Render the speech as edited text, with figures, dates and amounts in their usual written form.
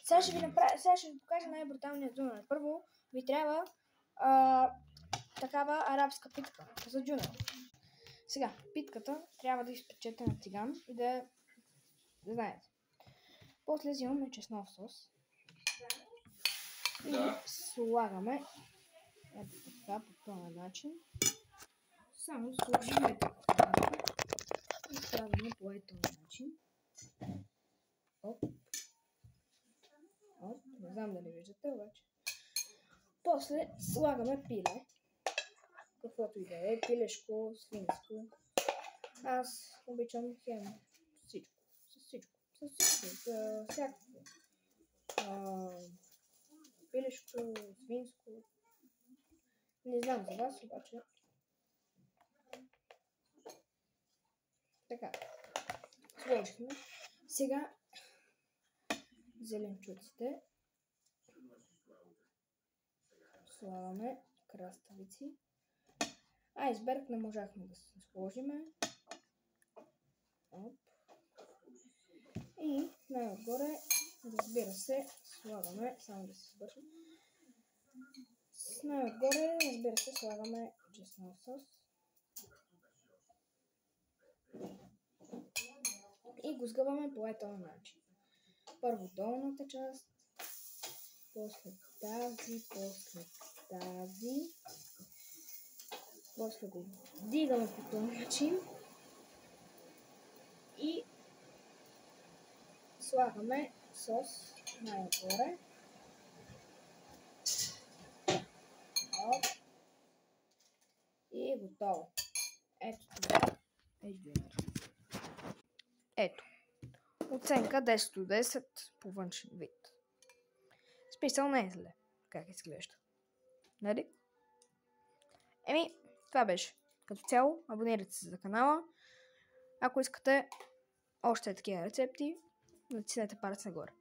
Сега ще ви покажа най-бруталният дюнер. Първо ви трябва такава арабска питка за дюнер. Сега, питката трябва да изпечете на тиган и да знаете. После взимаме чеснов сос и слагаме ето така, по този начин. Само сложим и слагаме по този начин. Оп. Оп. Не знам дали виждате, обаче. После слагаме пиле. Каквото и да е. Пилешко, свинско. Аз обичам хем всичко. С всякакво. Пилешко, свинско. Не знам за вас, обаче. Така. Сложихме. Сега зеленчуците. Слагаме краставици. Айсберг не можахме да се сложиме. Оп. И най-отгоре, разбира се, слагаме, само да се свършим. Най-отгоре, разбира се, слагаме чеснок сос. И го сгъваме по този начин. Първо долната част, после тази, после го вдигаме по този начин и слагаме сос най-отгоре. И е готово. Ето това е дюнер. Ето. Оценка 10 от 10 по външен вид. Смисъл не е зле. Как изглежда. Нали? Това беше. Като цяло, абонирайте се за канала. Ако искате още такива рецепти, натиснете палец нагоре.